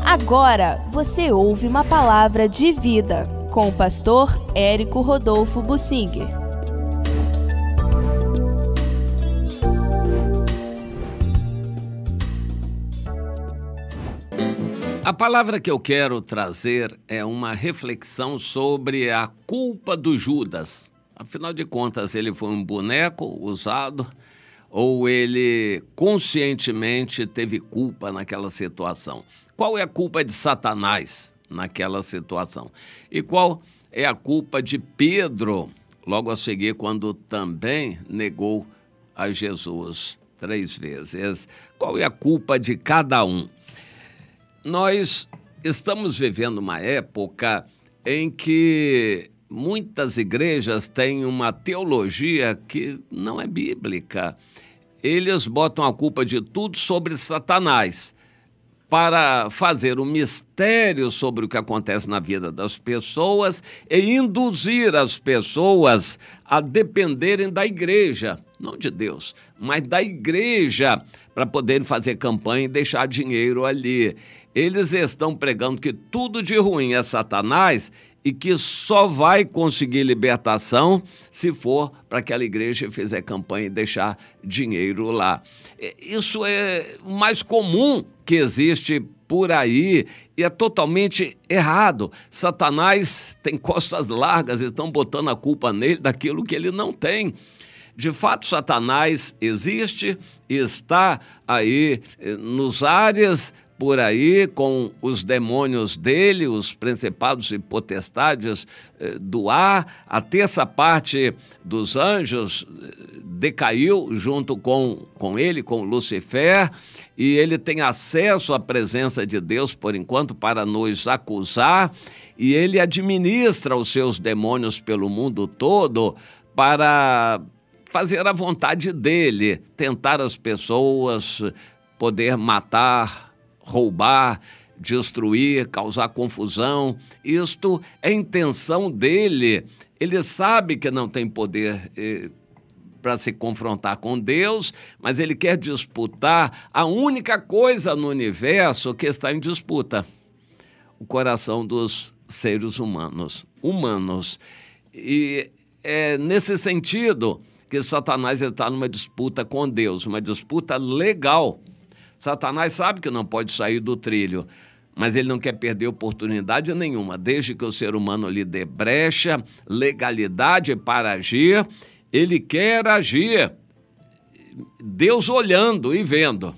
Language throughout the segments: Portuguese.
Agora você ouve uma palavra de vida com o pastor Érico Rodolfo Bussinger. A palavra que eu quero trazer é uma reflexão sobre a culpa do Judas. Afinal de contas, ele foi um boneco usado ou ele conscientemente teve culpa naquela situação? Qual é a culpa de Satanás naquela situação? E qual é a culpa de Pedro, logo a seguir, quando também negou a Jesus 3 vezes? Qual é a culpa de cada um? Nós estamos vivendo uma época em que muitas igrejas têm uma teologia que não é bíblica. Eles botam a culpa de tudo sobre Satanás para fazer um mistério sobre o que acontece na vida das pessoas e induzir as pessoas a dependerem da igreja, não de Deus, mas da igreja, para poderem fazer campanha e deixar dinheiro ali. Eles estão pregando que tudo de ruim é Satanás e que só vai conseguir libertação se for para aquela igreja fizer campanha e deixar dinheiro lá. Isso é o mais comum que existe por aí e é totalmente errado. Satanás tem costas largas e estão botando a culpa nele daquilo que ele não tem. De fato, Satanás existe e está aí nos ares, por aí, com os demônios dele, os principados e potestades do ar. A terça parte dos anjos decaiu junto com ele, com Lucifer, e ele tem acesso à presença de Deus, por enquanto, para nos acusar, e ele administra os seus demônios pelo mundo todo para fazer a vontade dele, tentar as pessoas, poder matar, roubar, destruir, causar confusão. Isto é a intenção dele. Ele sabe que não tem poder para se confrontar com Deus, mas ele quer disputar a única coisa no universo que está em disputa: o coração dos seres humanos. E é nesse sentido que Satanás está numa disputa com Deus, uma disputa legal. Satanás sabe que não pode sair do trilho, mas ele não quer perder oportunidade nenhuma. Desde que o ser humano lhe dê brecha, legalidade para agir, ele quer agir. Deus olhando e vendo.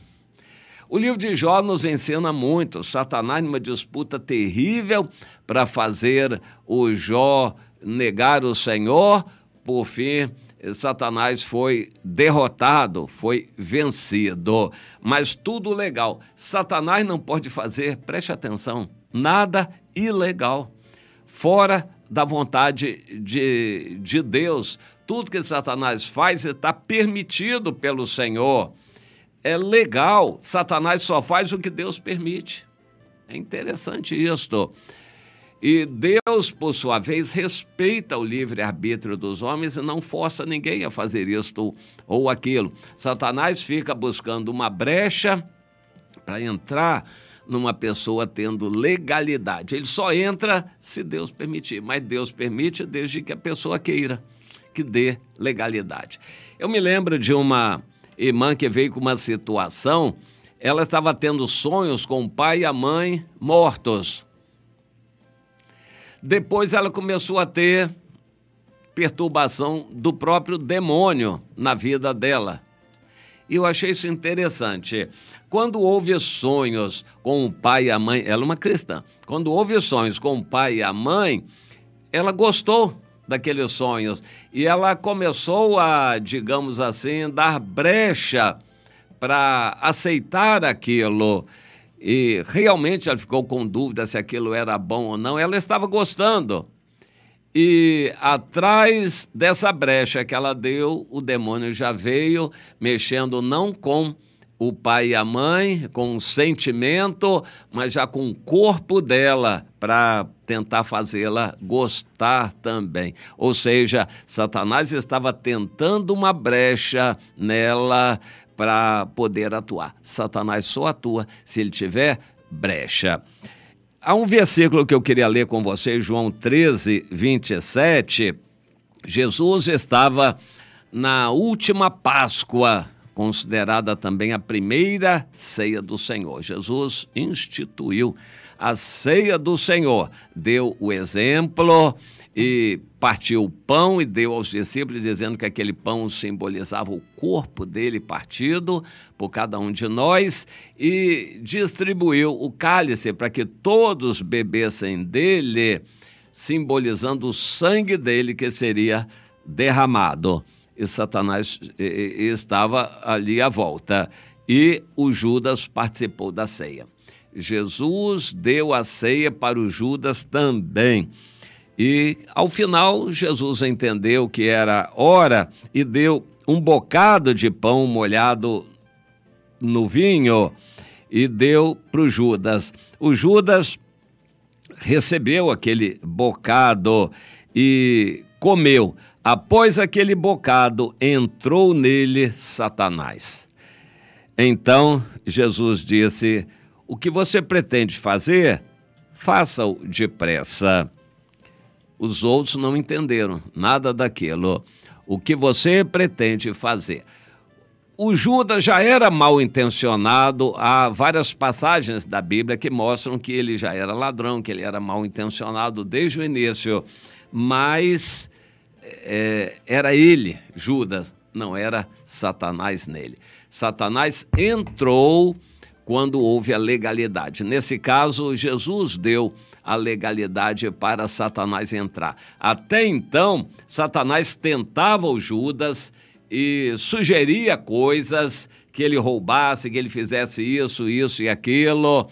O livro de Jó nos ensina muito. Satanás numa disputa terrível para fazer o Jó negar o Senhor. Por fim, Satanás foi derrotado, foi vencido, mas tudo legal. Satanás não pode fazer, preste atenção, nada ilegal, fora da vontade de Deus. Tudo que Satanás faz está permitido pelo Senhor, é legal. Satanás só faz o que Deus permite. É interessante isto. E Deus, por sua vez, respeita o livre-arbítrio dos homens e não força ninguém a fazer isto ou aquilo. Satanás fica buscando uma brecha para entrar numa pessoa tendo legalidade. Ele só entra se Deus permitir, mas Deus permite desde que a pessoa queira que dê legalidade. Eu me lembro de uma irmã que veio com uma situação, ela estava tendo sonhos com o pai e a mãe mortos. Depois ela começou a ter perturbação do próprio demônio na vida dela. E eu achei isso interessante. Quando houve sonhos com o pai e a mãe, ela é uma cristã, quando houve sonhos com o pai e a mãe, ela gostou daqueles sonhos e ela começou a, digamos assim, dar brecha para aceitar aquilo. E realmente ela ficou com dúvida se aquilo era bom ou não. Ela estava gostando. E atrás dessa brecha que ela deu, o demônio já veio mexendo não com o pai e a mãe, com o sentimento, mas já com o corpo dela, para tentar fazê-la gostar também. Ou seja, Satanás estava tentando uma brecha nela para poder atuar. Satanás só atua se ele tiver brecha. Há um versículo que eu queria ler com vocês, João 13, 27. Jesus estava na última Páscoa, considerada também a primeira ceia do Senhor. Jesus instituiu a ceia do Senhor, deu o exemplo e partiu o pão e deu aos discípulos, dizendo que aquele pão simbolizava o corpo dele partido por cada um de nós, e distribuiu o cálice para que todos bebessem dele, simbolizando o sangue dele que seria derramado. E Satanás estava ali à volta, e o Judas participou da ceia. Jesus deu a ceia para o Judas também. E, ao final, Jesus entendeu que era hora e deu um bocado de pão molhado no vinho e deu para o Judas. O Judas recebeu aquele bocado e comeu. Após aquele bocado, entrou nele Satanás. Então, Jesus disse: o que você pretende fazer, faça-o depressa. Os outros não entenderam nada daquilo. O que você pretende fazer? O Judas já era mal intencionado. Há várias passagens da Bíblia que mostram que ele já era ladrão, que ele era mal intencionado desde o início. Mas era ele, Judas, não era Satanás nele. Satanás entrou quando houve a legalidade. Nesse caso, Jesus deu a legalidade para Satanás entrar. Até então, Satanás tentava o Judas e sugeria coisas, que ele roubasse, que ele fizesse isso, isso e aquilo.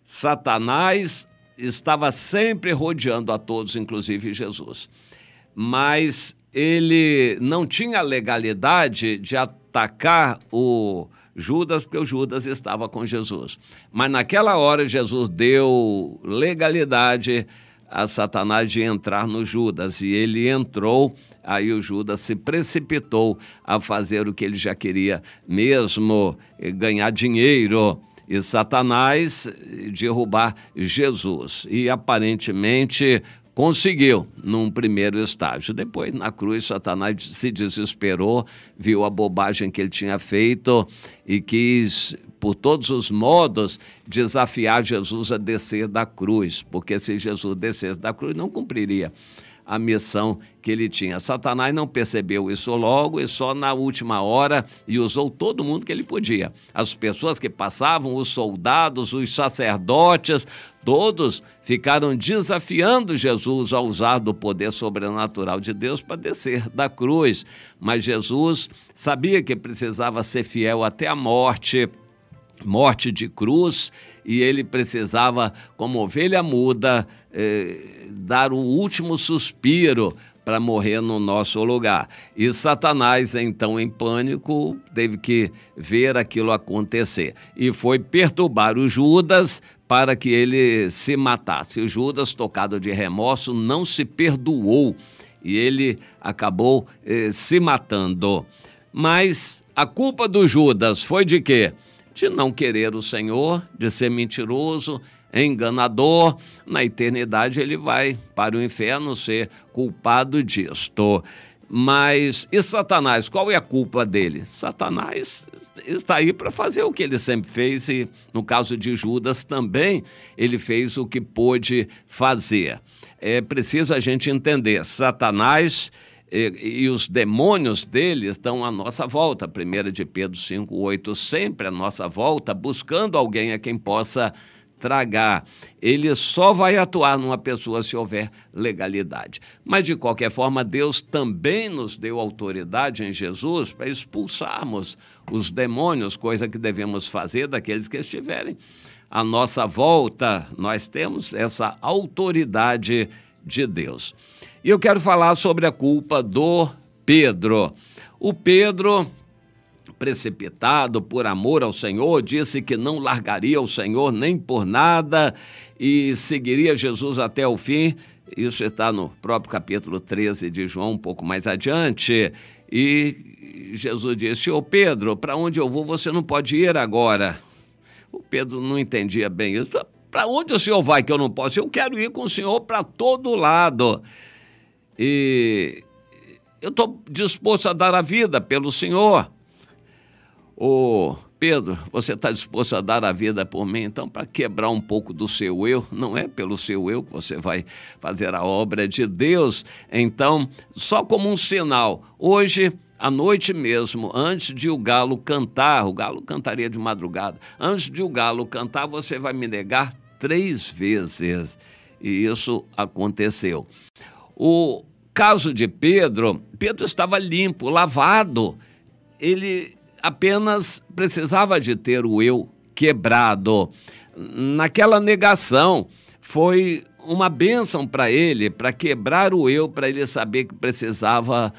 Satanás estava sempre rodeando a todos, inclusive Jesus. Mas ele não tinha legalidade de atacar o Judas, porque o Judas estava com Jesus. Mas naquela hora Jesus deu legalidade a Satanás de entrar no Judas, e ele entrou. Aí o Judas se precipitou a fazer o que ele já queria mesmo, ganhar dinheiro, e Satanás derrubar Jesus. E aparentemente conseguiu num primeiro estágio. Depois, na cruz, Satanás se desesperou, viu a bobagem que ele tinha feito e quis, por todos os modos, desafiar Jesus a descer da cruz, porque se Jesus descesse da cruz, não cumpriria a missão que ele tinha. Satanás não percebeu isso logo e só na última hora, e usou todo mundo que ele podia. As pessoas que passavam, os soldados, os sacerdotes, todos ficaram desafiando Jesus a usar do poder sobrenatural de Deus para descer da cruz. Mas Jesus sabia que precisava ser fiel até a morte de cruz, e ele precisava, como ovelha muda, dar o último suspiro para morrer no nosso lugar. E Satanás, então, em pânico, teve que ver aquilo acontecer e foi perturbar o Judas para que ele se matasse. O Judas, tocado de remorso, não se perdoou e ele acabou se matando. Mas a culpa do Judas foi de quê? De não querer o Senhor, de ser mentiroso, enganador. Na eternidade ele vai para o inferno ser culpado disto. Mas e Satanás? Qual é a culpa dele? Satanás está aí para fazer o que ele sempre fez, e no caso de Judas também ele fez o que pôde fazer. É preciso a gente entender, Satanás e os demônios dele estão à nossa volta. 1 de Pedro 5:8, sempre à nossa volta, buscando alguém a quem possa tragar. Ele só vai atuar numa pessoa se houver legalidade. Mas, de qualquer forma, Deus também nos deu autoridade em Jesus para expulsarmos os demônios, coisa que devemos fazer daqueles que estiverem à nossa volta. Nós temos essa autoridade de Deus. E eu quero falar sobre a culpa do Pedro. O Pedro, precipitado por amor ao Senhor, disse que não largaria o Senhor nem por nada e seguiria Jesus até o fim. Isso está no próprio capítulo 13 de João, um pouco mais adiante. E Jesus disse: ô Pedro, para onde eu vou você não pode ir agora. O Pedro não entendia bem isso. Para onde o senhor vai que eu não posso? Eu quero ir com o senhor para todo lado. E eu estou disposto a dar a vida pelo senhor. Ô, Pedro, você está disposto a dar a vida por mim? Então, para quebrar um pouco do seu eu, não é pelo seu eu que você vai fazer a obra de Deus. Então, só como um sinal, hoje, à noite mesmo, antes de o galo cantar, o galo cantaria de madrugada, antes de o galo cantar, você vai me negar 3 vezes. E isso aconteceu. O caso de Pedro estava limpo, lavado. Ele apenas precisava de ter o eu quebrado. Naquela negação, foi uma bênção para ele, para quebrar o eu, para ele saber que precisava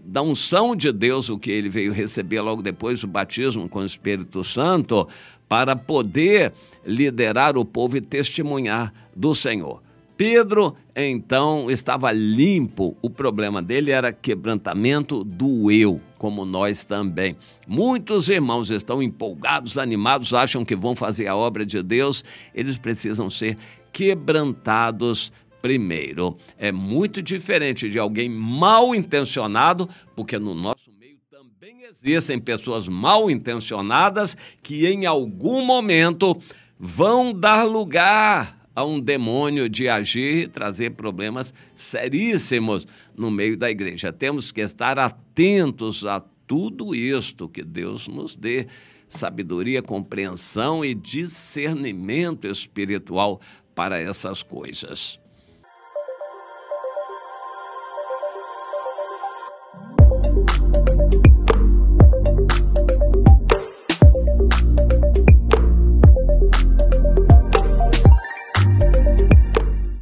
da unção de Deus, o que ele veio receber logo depois do batismo com o Espírito Santo, para poder liderar o povo e testemunhar do Senhor. Pedro, então, estava limpo. O problema dele era quebrantamento do eu, como nós também. Muitos irmãos estão empolgados, animados, acham que vão fazer a obra de Deus. Eles precisam ser quebrantados primeiro. É muito diferente de alguém mal intencionado, porque no nosso meio também existem pessoas mal intencionadas que em algum momento vão dar lugar a um demônio de agir e trazer problemas seríssimos no meio da igreja. Temos que estar atentos a tudo isto, que Deus nos dê sabedoria, compreensão e discernimento espiritual para essas coisas.